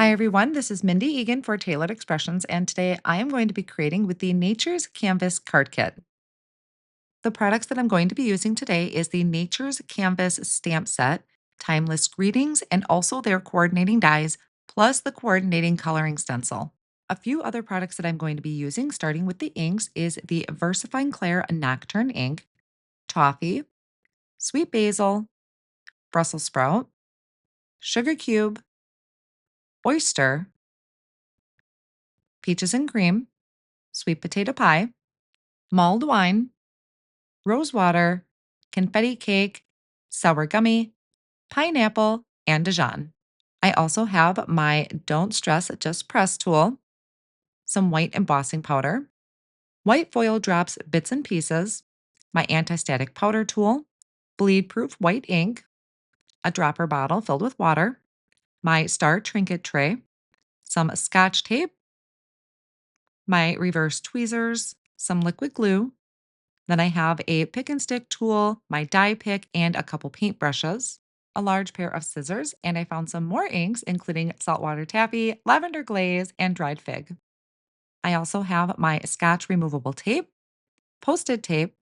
Hi everyone, this is Mindy Eggen for Tailored Expressions, and today I am going to be creating with the Nature's Canvas Card Kit. The products that I'm going to be using today is the Nature's Canvas Stamp Set, Timeless Greetings, and also their coordinating dies, plus the coordinating coloring stencil. A few other products that I'm going to be using, starting with the inks, is the Versifying Clair Nocturne ink, toffee, sweet basil, Brussels sprout, sugar cube, oyster, peaches and cream, sweet potato pie, mulled wine, rose water, confetti cake, sour gummy, pineapple, and Dijon. I also have my Don't Stress Just Press tool, some white embossing powder, white foil drops bits and pieces, my anti-static powder tool, bleed-proof white ink, a dropper bottle filled with water, my star trinket tray, some scotch tape, my reverse tweezers, some liquid glue. Then I have a pick and stick tool, my die pick, and a couple paintbrushes, a large pair of scissors, and I found some more inks, including saltwater taffy, lavender glaze, and dried fig. I also have my scotch removable tape, post-it tape,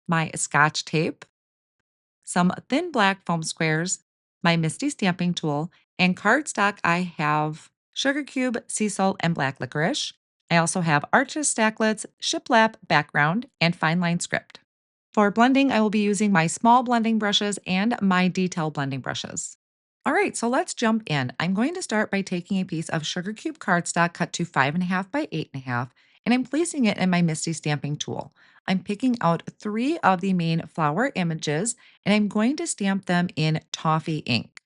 my scotch tape, some thin black foam squares, my Misty stamping tool, and cardstock I have sugar cube, sea salt, and black licorice. I also have Arches stacklets, shiplap background, and fine line script. For blending, I will be using my small blending brushes and my detail blending brushes. All right, so let's jump in. I'm going to start by taking a piece of sugar cube cardstock cut to 5.5 by 8.5, and I'm placing it in my Misty stamping tool. I'm picking out 3 of the main flower images, and I'm going to stamp them in toffee ink.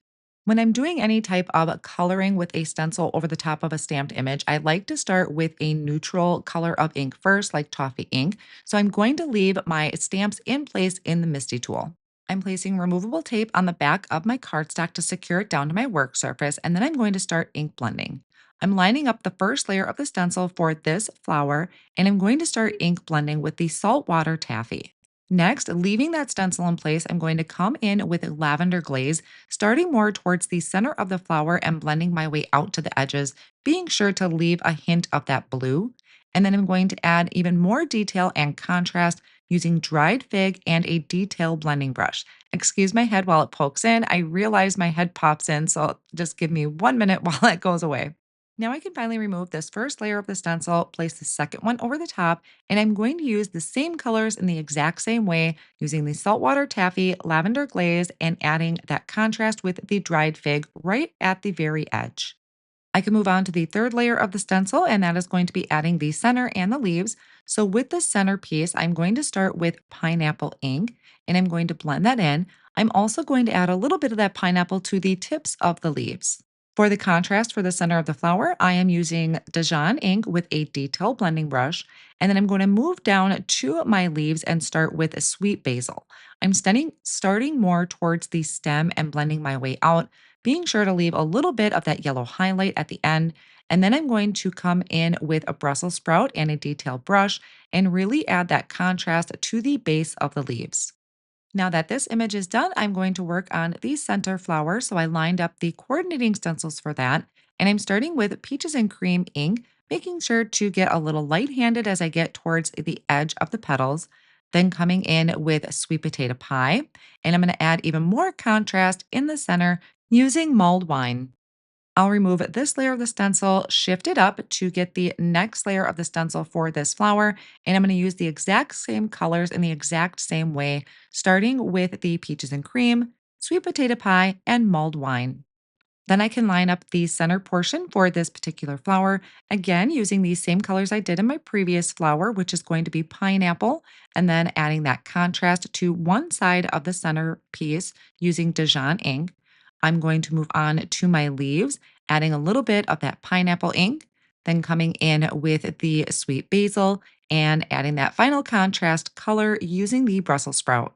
When I'm doing any type of coloring with a stencil over the top of a stamped image, I like to start with a neutral color of ink first, like toffee ink. So I'm going to leave my stamps in place in the Misty tool. I'm placing removable tape on the back of my cardstock to secure it down to my work surface, and then I'm going to start ink blending. I'm lining up the first layer of the stencil for this flower, and I'm going to start ink blending with the saltwater taffy. Next, leaving that stencil in place, I'm going to come in with lavender glaze, starting more towards the center of the flower and blending my way out to the edges, being sure to leave a hint of that blue. And then I'm going to add even more detail and contrast using dried fig and a detail blending brush. Excuse my head while it pokes in. I realize my head pops in, so just give me 1 minute while it goes away. Now I can finally remove this first layer of the stencil, place the second one over the top, and I'm going to use the same colors in the exact same way using the saltwater taffy, lavender glaze, and adding that contrast with the dried fig right at the very edge. I can move on to the third layer of the stencil, and that is going to be adding the center and the leaves. So with the center piece, I'm going to start with pineapple ink, and I'm going to blend that in. I'm also going to add a little bit of that pineapple to the tips of the leaves. For the contrast for the center of the flower, I am using Dijon ink with a detail blending brush, and then I'm going to move down to my leaves and start with a sweet basil. I'm starting more towards the stem and blending my way out, being sure to leave a little bit of that yellow highlight at the end. And then I'm going to come in with a Brussels sprout and a detail brush and really add that contrast to the base of the leaves. Now that this image is done, I'm going to work on the center flower. So I lined up the coordinating stencils for that. And I'm starting with peaches and cream ink, making sure to get a little light-handed as I get towards the edge of the petals. Then coming in with sweet potato pie. And I'm going to add even more contrast in the center using mulled wine. I'll remove this layer of the stencil, shift it up to get the next layer of the stencil for this flower, and I'm going to use the exact same colors in the exact same way, starting with the peaches and cream, sweet potato pie, and mulled wine. Then I can line up the center portion for this particular flower, again using these same colors I did in my previous flower, which is going to be pineapple, and then adding that contrast to one side of the center piece using Dijon ink. I'm going to move on to my leaves, adding a little bit of that pineapple ink, then coming in with the sweet basil and adding that final contrast color using the Brussels sprout.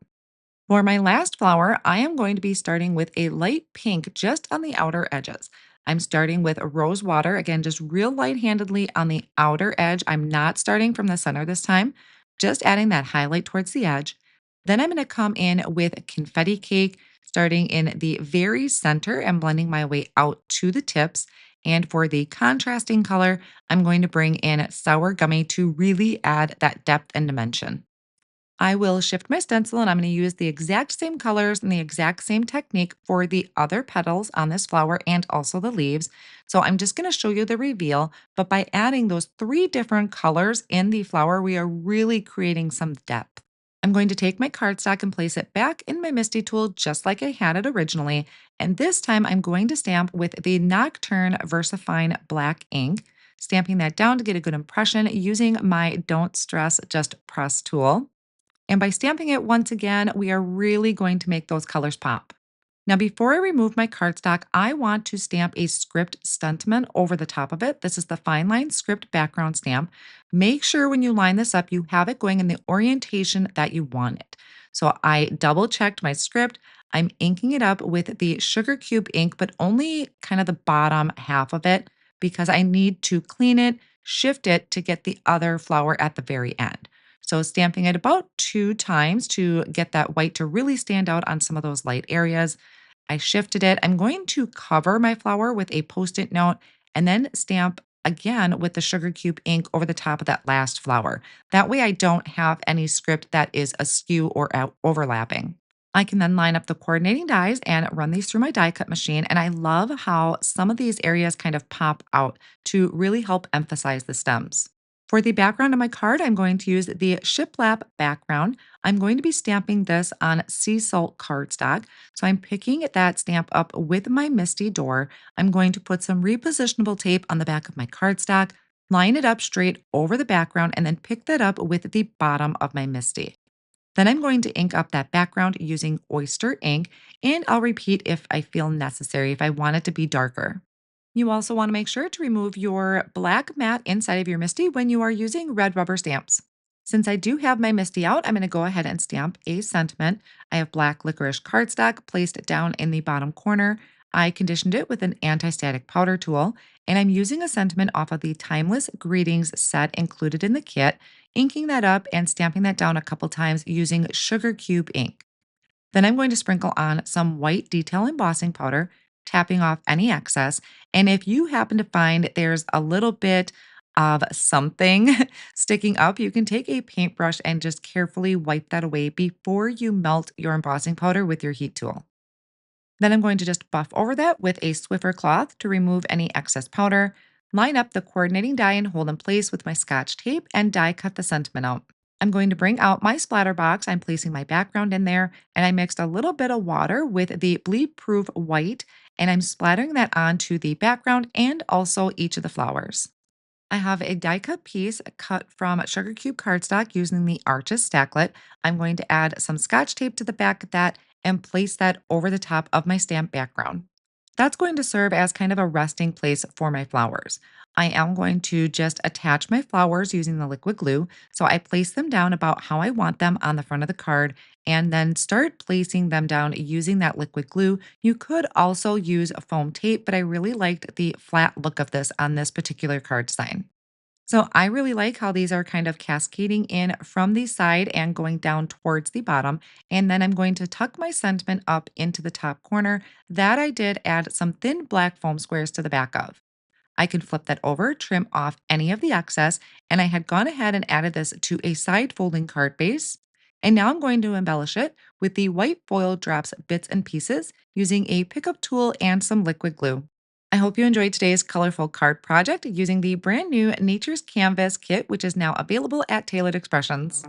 For my last flower, I am going to be starting with a light pink just on the outer edges. I'm starting with a rose water, again, just real light-handedly on the outer edge. I'm not starting from the center this time, just adding that highlight towards the edge. Then I'm going to come in with confetti cake, starting in the very center and blending my way out to the tips. And for the contrasting color, I'm going to bring in sour gummy to really add that depth and dimension. I will shift my stencil and I'm going to use the exact same colors and the exact same technique for the other petals on this flower and also the leaves. So I'm just going to show you the reveal, but by adding those three different colors in the flower, we are really creating some depth. I'm going to take my cardstock and place it back in my Misty tool just like I had it originally. And this time I'm going to stamp with the Nocturne VersaFine black ink, stamping that down to get a good impression using my Don't Stress, Just Press tool. And by stamping it once again, we are really going to make those colors pop. Now, before I remove my cardstock, I want to stamp a script stuntman over the top of it. This is the Fine Line Script background stamp. Make sure when you line this up, you have it going in the orientation that you want it. So I double checked my script. I'm inking it up with the Sugar Cube ink, but only kind of the bottom half of it because I need to clean it, shift it to get the other flower at the very end. So stamping it about 2 times to get that white to really stand out on some of those light areas. I shifted it. I'm going to cover my flower with a Post-it note and then stamp again with the Sugar Cube ink over the top of that last flower. That way I don't have any script that is askew or overlapping. I can then line up the coordinating dies and run these through my die cut machine. And I love how some of these areas kind of pop out to really help emphasize the stems. For the background of my card, I'm going to use the shiplap background. I'm going to be stamping this on sea salt cardstock. So I'm picking that stamp up with my Misty door. I'm going to put some repositionable tape on the back of my cardstock, line it up straight over the background, and then pick that up with the bottom of my Misty. Then I'm going to ink up that background using oyster ink, and I'll repeat if I feel necessary, if I want it to be darker. You also want to make sure to remove your black mat inside of your Misty when you are using red rubber stamps. Since I do have my Misty out, I'm going to go ahead and stamp a sentiment. I have black licorice cardstock placed down in the bottom corner. I conditioned it with an anti-static powder tool, and I'm using a sentiment off of the Timeless Greetings set included in the kit, inking that up and stamping that down a couple times using Sugar Cube ink. Then I'm going to sprinkle on some white detail embossing powder, tapping off any excess. And if you happen to find there's a little bit of something sticking up, you can take a paintbrush and just carefully wipe that away before you melt your embossing powder with your heat tool. Then I'm going to just buff over that with a Swiffer cloth to remove any excess powder, line up the coordinating die and hold in place with my Scotch tape, and die cut the sentiment out. I'm going to bring out my splatter box. I'm placing my background in there, and I mixed a little bit of water with the bleed proof white, and I'm splattering that onto the background and also each of the flowers. I have a die cut piece cut from Sugar Cube cardstock using the Arches stacklet. I'm going to add some Scotch tape to the back of that and place that over the top of my stamp background. That's going to serve as kind of a resting place for my flowers. I am going to just attach my flowers using the liquid glue. So I place them down about how I want them on the front of the card and then start placing them down using that liquid glue. You could also use a foam tape, but I really liked the flat look of this on this particular card sign. So I really like how these are kind of cascading in from the side and going down towards the bottom. And then I'm going to tuck my sentiment up into the top corner that I did add some thin black foam squares to the back of. I can flip that over, trim off any of the excess, and I had gone ahead and added this to a side folding card base. And now I'm going to embellish it with the white foil drops bits and pieces using a pickup tool and some liquid glue. I hope you enjoyed today's colorful card project using the brand new Nature's Canvas kit, which is now available at Tailored Expressions.